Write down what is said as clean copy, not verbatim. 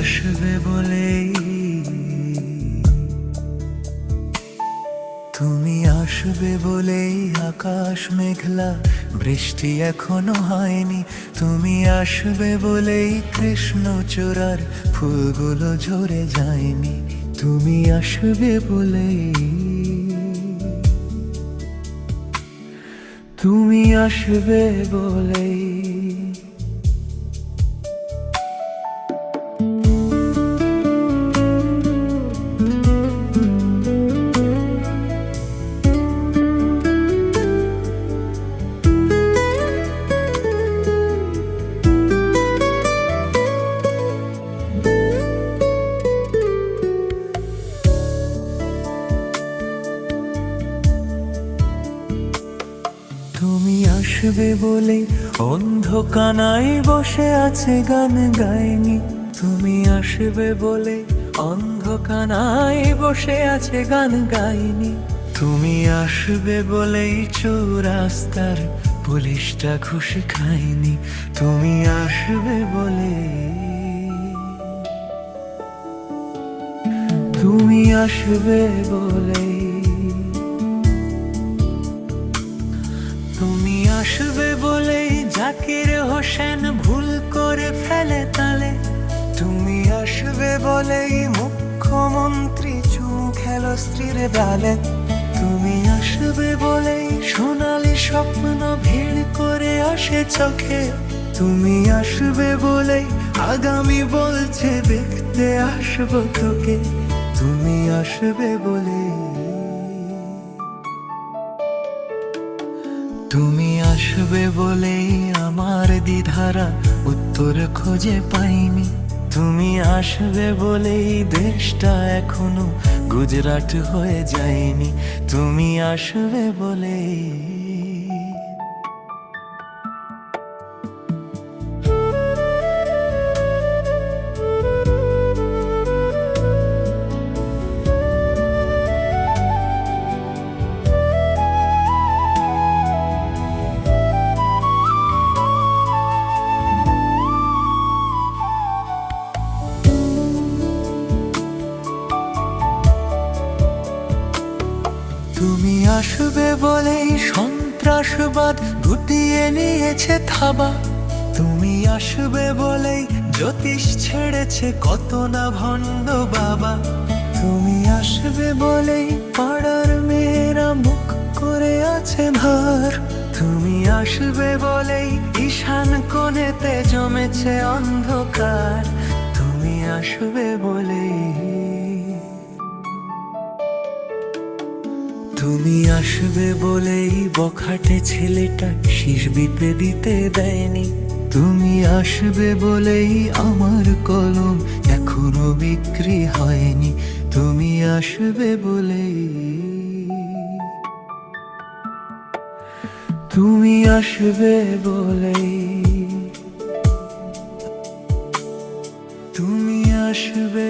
আসবে বলেই, তুমি আসবে বলেই আকাশ মেঘলা, বৃষ্টি এখনো হয়নি। তুমি আসবে বলেই কৃষ্ণচূড়ার ফুলগুলো ঝরে যায়নি। তুমি আসবে বলেই, তুমি আসবে বলেই। তুমি আসবে বলে অন্ধকানায় বসে আছে গান গায়নি। তুমি আসবে বলে অন্ধকানায় বসে আছে গান গায়নি। তুমি আসবে বলেই চৌরাস্তার পুলিশটা ঘুষ খায়নি। তুমি আসবে বলে, তুমি আসবে বলে, তুমি আসবে বলেই জাকির হোসেন ভুল করে ফেলে তালে। তুমি আসবে বলেই মুখ্যমন্ত্রী চুমু খেলো স্ত্রীর গালে। তুমি আসবে বলেই সোনালি স্বপ্ন ভিড় করে আসে চোখে। তুমি আসবে বলেই আগামী বলছে দেখতে আসবো তোকে। তুমি আসবে বলেই, তুমি আসবে বলেই আমার দ্বিধারা উত্তর খুঁজে পাইনি। তুমি আসবে বলেই দেশটা এখনো গুজরাট হয়ে যায়নি। তুমি আসবে বলেই, তুমি আসবে বলেই সন্ত্রাসবাদ গুটিয়ে নিয়েছে থাবা। তুমি আসবে বলেই জ্যোতিষ ছেড়েছে কত না ভণ্ড বাবা। তুমি আসবে বলেই পাড়ার মেয়েরা মুখ করে আছে ভার। তুমি আসবে বলেই ঈশান কোণেতে জমেছে অন্ধকার। তুমি আসবে বলেই, তুমি আসবে বলেই বখাটে ছেলেটা শীষ বিপে দিতে দেয়নি। তুমি আসবে বলেই আমার কলম এখনো বিক্রি হয়নি। তুমি আসবে বলেই, তুমি আসবে বলেই, তুমি আসবে।